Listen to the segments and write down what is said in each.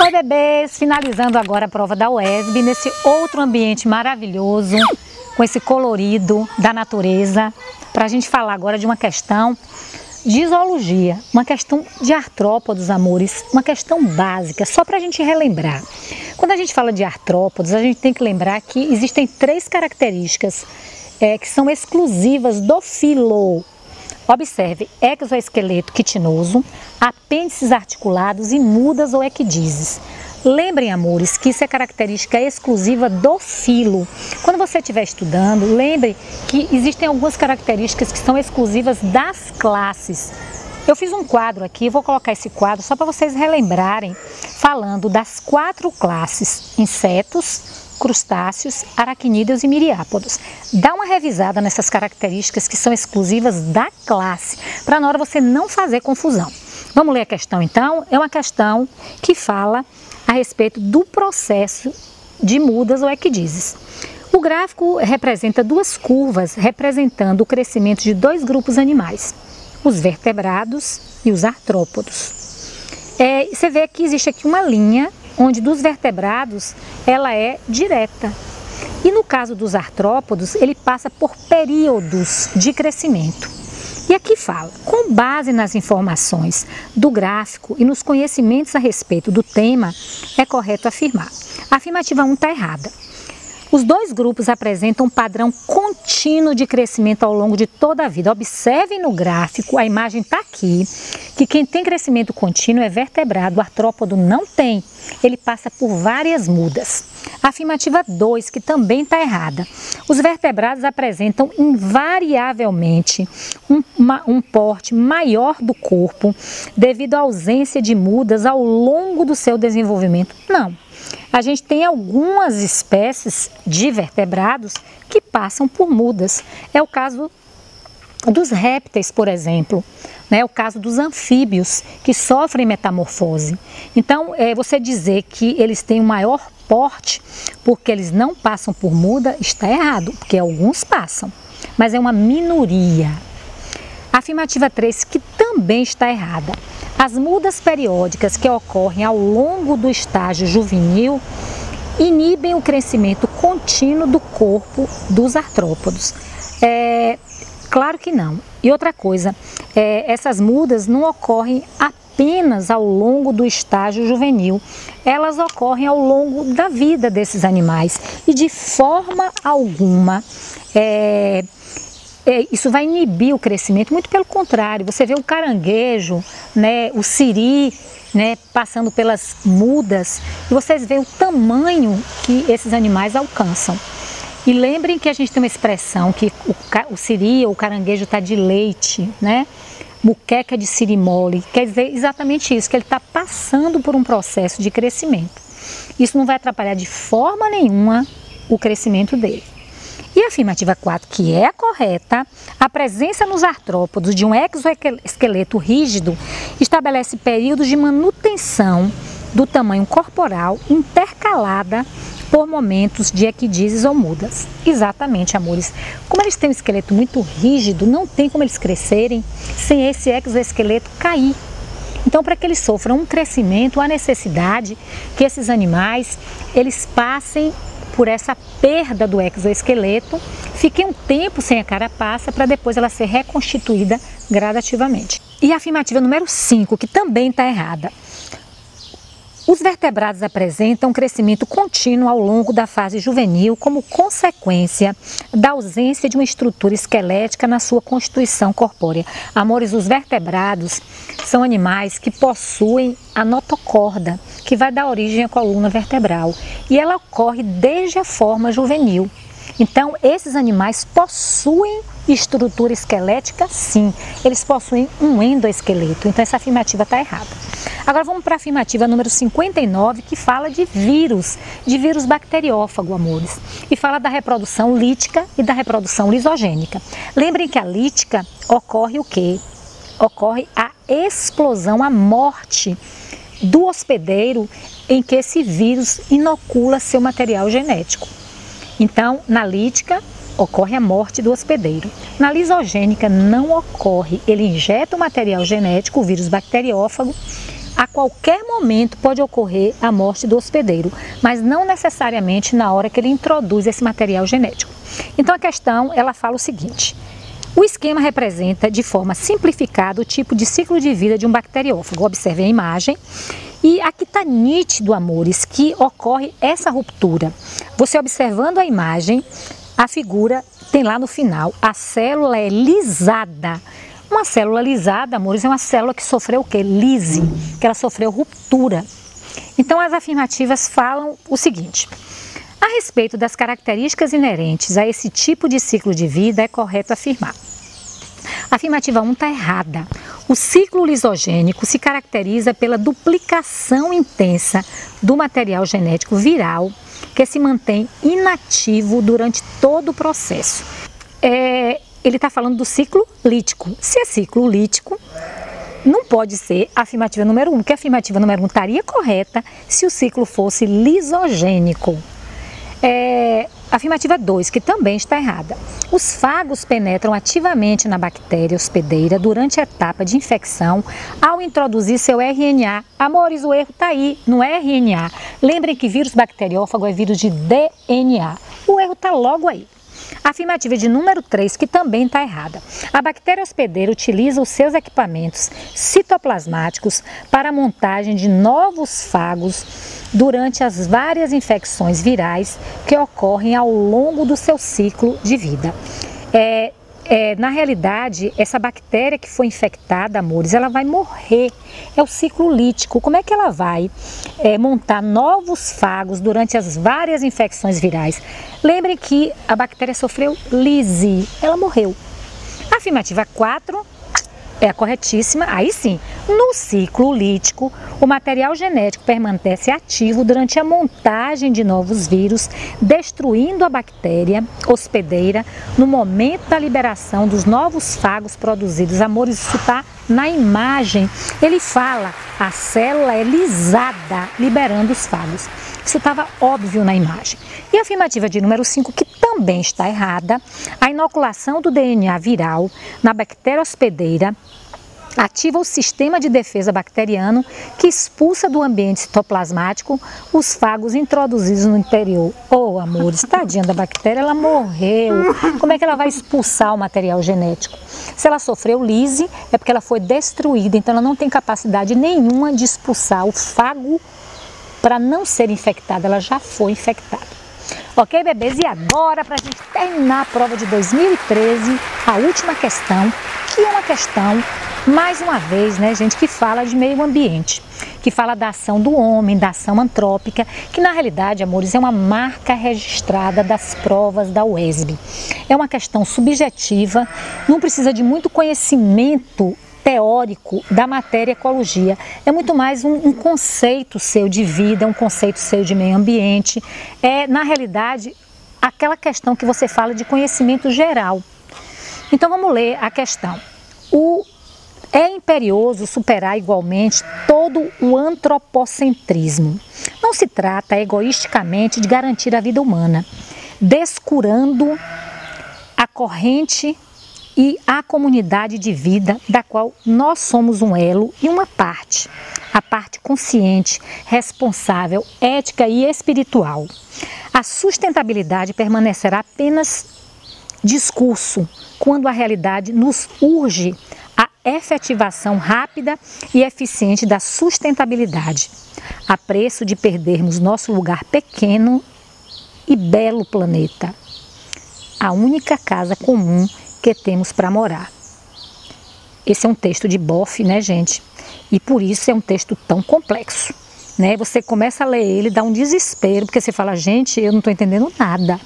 Oi, bebês! Finalizando agora a prova da UESB, nesse outro ambiente maravilhoso, com esse colorido da natureza, para a gente falar agora de uma questão de zoologia, uma questão de artrópodes, amores, uma questão básica, só para a gente relembrar. Quando a gente fala de artrópodes, a gente tem que lembrar que existem 3 características que são exclusivas do filo. Observe: exoesqueleto quitinoso, apêndices articulados e mudas ou equidizes. Lembrem, amores, que isso é característica exclusiva do filo. Quando você estiver estudando, lembre que existem algumas características que são exclusivas das classes. Eu fiz um quadro aqui, vou colocar esse quadro só para vocês relembrarem, falando das 4 classes: insetos, crustáceos, aracnídeos e miriápodos. Dá uma revisada nessas características que são exclusivas da classe, para na hora você não fazer confusão. Vamos ler a questão então? É uma questão que fala a respeito do processo de mudas ou equidizes. O gráfico representa 2 curvas representando o crescimento de 2 grupos animais: os vertebrados e os artrópodos. Você vê que existe aqui uma linha onde dos vertebrados ela é direta. E no caso dos artrópodos, ele passa por períodos de crescimento. E aqui fala: com base nas informações do gráfico e nos conhecimentos a respeito do tema, é correto afirmar. A afirmativa 1 está errada. Os 2 grupos apresentam um padrão contínuo de crescimento ao longo de toda a vida. Observem no gráfico, a imagem está aqui, que quem tem crescimento contínuo é vertebrado, o artrópodo não tem. Ele passa por várias mudas. A afirmativa 2, que também está errada. Os vertebrados apresentam invariavelmente um porte maior do corpo devido à ausência de mudas ao longo do seu desenvolvimento. Não. A gente tem algumas espécies de vertebrados que passam por mudas. É o caso dos répteis, por exemplo, né? É o caso dos anfíbios, que sofrem metamorfose. Então, você dizer que eles têm um maior porte porque eles não passam por muda está errado, porque alguns passam, mas é uma minoria. A afirmativa 3, que também está errada. As mudas periódicas que ocorrem ao longo do estágio juvenil inibem o crescimento contínuo do corpo dos artrópodos. Claro que não. E outra coisa, essas mudas não ocorrem apenas ao longo do estágio juvenil, elas ocorrem ao longo da vida desses animais e de forma alguma isso vai inibir o crescimento, muito pelo contrário. Você vê o caranguejo, né, o siri, né, passando pelas mudas, e vocês veem o tamanho que esses animais alcançam. E lembrem que a gente tem uma expressão que o siri ou o caranguejo está de leite, né? Muqueca de siri mole, quer dizer exatamente isso, que ele está passando por um processo de crescimento. Isso não vai atrapalhar de forma nenhuma o crescimento dele. E a afirmativa 4, que é a correta, a presença nos artrópodos de um exoesqueleto rígido estabelece períodos de manutenção do tamanho corporal intercalada por momentos de equidizes ou mudas. Exatamente, amores. Como eles têm um esqueleto muito rígido, não tem como eles crescerem sem esse exoesqueleto cair. Então, para que eles sofram um crescimento, há necessidade que esses animais eles passem por essa perda do exoesqueleto, fiquem um tempo sem a carapaça para depois ela ser reconstituída gradativamente. E a afirmativa número 5, que também está errada. Os vertebrados apresentam um crescimento contínuo ao longo da fase juvenil como consequência da ausência de uma estrutura esquelética na sua constituição corpórea. Amores, os vertebrados são animais que possuem a notocorda, que vai dar origem à coluna vertebral, e ela ocorre desde a forma juvenil. Então, esses animais possuem estrutura esquelética, sim, eles possuem um endoesqueleto, então essa afirmativa está errada. Agora vamos para a afirmativa número 59, que fala de vírus bacteriófago, amores, e fala da reprodução lítica e da reprodução lisogênica. Lembrem que a lítica ocorre o quê? Ocorre a explosão, a morte do hospedeiro em que esse vírus inocula seu material genético. Então, na lítica, ocorre a morte do hospedeiro. Na lisogênica não ocorre, ele injeta o material genético, o vírus bacteriófago, a qualquer momento pode ocorrer a morte do hospedeiro, mas não necessariamente na hora que ele introduz esse material genético. Então a questão, ela fala o seguinte: o esquema representa de forma simplificada o tipo de ciclo de vida de um bacteriófago. Observe a imagem. E aqui está nítido, amores, que ocorre essa ruptura. Você observando a imagem, a figura tem lá no final, a célula é lisada. Uma célula lisada, amores, é uma célula que sofreu o quê? Lise, que ela sofreu ruptura. Então as afirmativas falam o seguinte: a respeito das características inerentes a esse tipo de ciclo de vida, é correto afirmar. A afirmativa 1 está errada. O ciclo lisogênico se caracteriza pela duplicação intensa do material genético viral que se mantém inativo durante todo o processo. Ele está falando do ciclo lítico. Se é ciclo lítico, não pode ser a afirmativa número 1, porque a afirmativa número 1 estaria correta se o ciclo fosse lisogênico. Afirmativa 2, que também está errada. Os fagos penetram ativamente na bactéria hospedeira durante a etapa de infecção ao introduzir seu RNA. Amores, o erro está aí, no RNA. Lembrem que vírus bacteriófago é vírus de DNA. O erro está logo aí. A afirmativa de número 3, que também está errada. A bactéria hospedeira utiliza os seus equipamentos citoplasmáticos para a montagem de novos fagos durante as várias infecções virais que ocorrem ao longo do seu ciclo de vida. Na realidade, essa bactéria que foi infectada, amores, ela vai morrer. É o ciclo lítico. Como é que ela vai montar novos fagos durante as várias infecções virais? Lembrem que a bactéria sofreu lise, ela morreu. A afirmativa 4 é a corretíssima. Aí sim, no ciclo lítico, o material genético permanece ativo durante a montagem de novos vírus, destruindo a bactéria hospedeira no momento da liberação dos novos fagos produzidos. Amores, isso está na imagem. Ele fala, a célula é lisada, liberando os fagos. Isso estava óbvio na imagem. E a afirmativa de número 5, que também está errada, a inoculação do DNA viral na bactéria hospedeira ativa o sistema de defesa bacteriano que expulsa do ambiente citoplasmático os fagos introduzidos no interior. Oh, amores, tadinha da bactéria, ela morreu. Como é que ela vai expulsar o material genético? Se ela sofreu lise, é porque ela foi destruída, então ela não tem capacidade nenhuma de expulsar o fago para não ser infectada, ela já foi infectada. Ok, bebês? E agora, para a gente terminar a prova de 2013, a última questão, que é uma questão, mais uma vez, né, gente, que fala de meio ambiente, que fala da ação do homem, da ação antrópica, que na realidade, amores, é uma marca registrada das provas da UESB. É uma questão subjetiva, não precisa de muito conhecimento teórico da matéria ecologia, é muito mais um conceito seu de vida, um conceito seu de meio ambiente, na realidade, aquela questão que você fala de conhecimento geral. Então vamos ler a questão. É imperioso superar igualmente todo o antropocentrismo. Não se trata egoisticamente de garantir a vida humana, descurando a corrente e a comunidade de vida da qual nós somos um elo e uma parte, a parte consciente, responsável, ética e espiritual. A sustentabilidade permanecerá apenas discurso quando a realidade nos urge a efetivação rápida e eficiente da sustentabilidade, a preço de perdermos nosso lugar pequeno e belo planeta, a única casa comum que temos para morar. Esse é um texto de Boff, né, gente? E por isso é um texto tão complexo, né? Você começa a ler ele, dá um desespero, porque você fala, gente, eu não estou entendendo nada.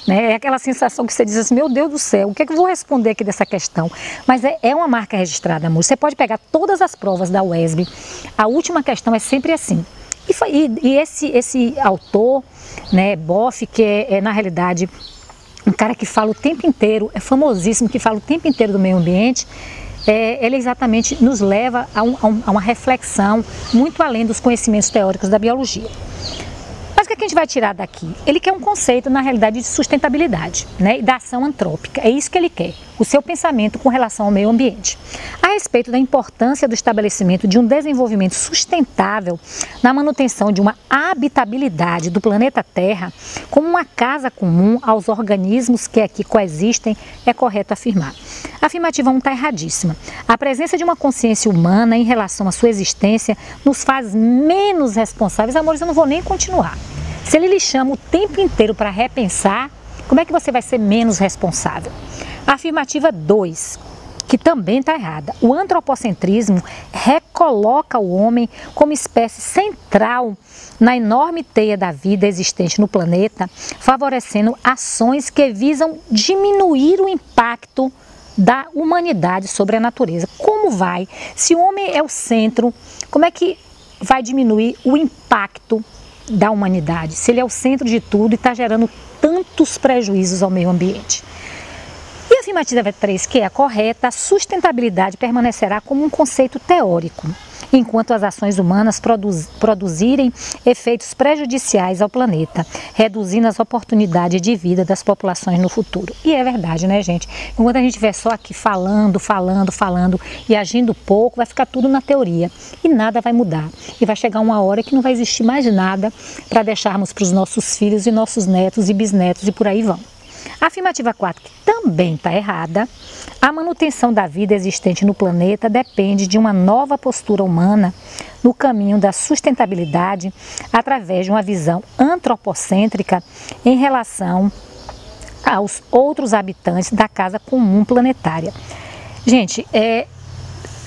É aquela sensação que você diz assim, meu Deus do céu, o que é que eu vou responder aqui dessa questão? Mas é uma marca registrada, amor. Você pode pegar todas as provas da UESB, a última questão é sempre assim. E esse autor, né, Boff, que é na realidade um cara que fala o tempo inteiro, é famosíssimo, que fala o tempo inteiro do meio ambiente, ele exatamente nos leva a uma reflexão muito além dos conhecimentos teóricos da biologia. Mas o que que a gente vai tirar daqui? Ele quer um conceito, na realidade, de sustentabilidade, né? E da ação antrópica. É isso que ele quer, o seu pensamento com relação ao meio ambiente. A respeito da importância do estabelecimento de um desenvolvimento sustentável na manutenção de uma habitabilidade do planeta Terra como uma casa comum aos organismos que aqui coexistem, é correto afirmar. A afirmativa 1 está erradíssima. A presença de uma consciência humana em relação à sua existência nos faz menos responsáveis. Amores, eu não vou nem continuar. Se ele lhe chama o tempo inteiro para repensar, como é que você vai ser menos responsável? A afirmativa 2, que também está errada. O antropocentrismo recoloca o homem como espécie central na enorme teia da vida existente no planeta, favorecendo ações que visam diminuir o impacto da humanidade sobre a natureza. Como vai? Se o homem é o centro, como é que vai diminuir o impacto da humanidade? Se ele é o centro de tudo e está gerando tantos prejuízos ao meio ambiente. E a afirmativa 3, que é a correta, a sustentabilidade permanecerá como um conceito teórico, enquanto as ações humanas produzirem efeitos prejudiciais ao planeta, reduzindo as oportunidades de vida das populações no futuro. E é verdade, né, gente? Enquanto a gente estiver só aqui falando e agindo pouco, vai ficar tudo na teoria e nada vai mudar. E vai chegar uma hora que não vai existir mais nada para deixarmos para os nossos filhos e nossos netos e bisnetos e por aí vão. A afirmativa 4, que também está errada, a manutenção da vida existente no planeta depende de uma nova postura humana no caminho da sustentabilidade através de uma visão antropocêntrica em relação aos outros habitantes da casa comum planetária. Gente,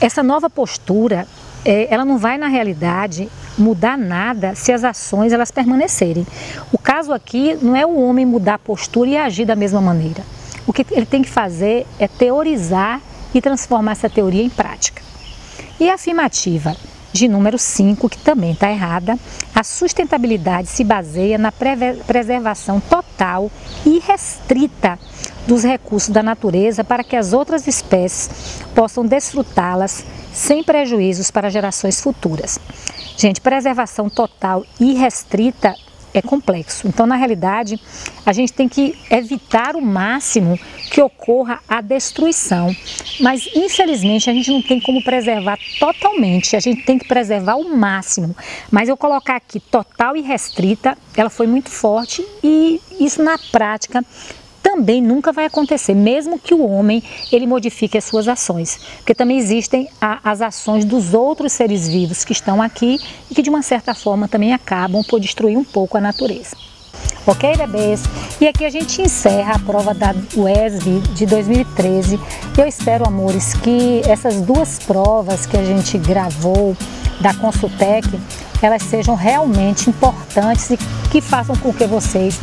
essa nova postura, ela não vai na realidade mudar nada se as ações elas permanecerem. O caso aqui não é o homem mudar a postura e agir da mesma maneira. O que ele tem que fazer é teorizar e transformar essa teoria em prática. E a afirmativa de número 5, que também está errada, a sustentabilidade se baseia na preservação total e restrita dos recursos da natureza para que as outras espécies possam desfrutá-las sem prejuízos para gerações futuras. Gente, preservação total e restrita é complexo. Então, na realidade, a gente tem que evitar o máximo que ocorra a destruição. Mas, infelizmente, a gente não tem como preservar totalmente. A gente tem que preservar o máximo. Mas eu colocar aqui total e restrita, ela foi muito forte e isso na prática também nunca vai acontecer, mesmo que o homem ele modifique as suas ações, porque também existem as ações dos outros seres vivos que estão aqui e que de uma certa forma também acabam por destruir um pouco a natureza. Ok, bebês? E aqui a gente encerra a prova da UESB de 2013. Eu espero, amores, que essas duas provas que a gente gravou da Consultec, elas sejam realmente importantes e que façam com que vocês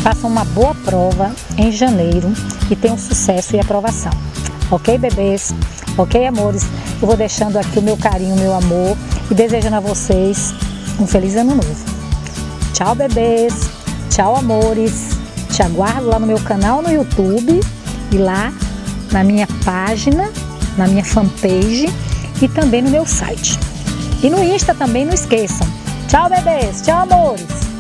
façam uma boa prova em janeiro e tenham sucesso e aprovação. Ok, bebês? Ok, amores? Eu vou deixando aqui o meu carinho, o meu amor e desejando a vocês um feliz ano novo. Tchau, bebês! Tchau, amores! Te aguardo lá no meu canal no YouTube e lá na minha página, na minha fanpage e também no meu site. E no Insta também, não esqueçam. Tchau, bebês! Tchau, amores!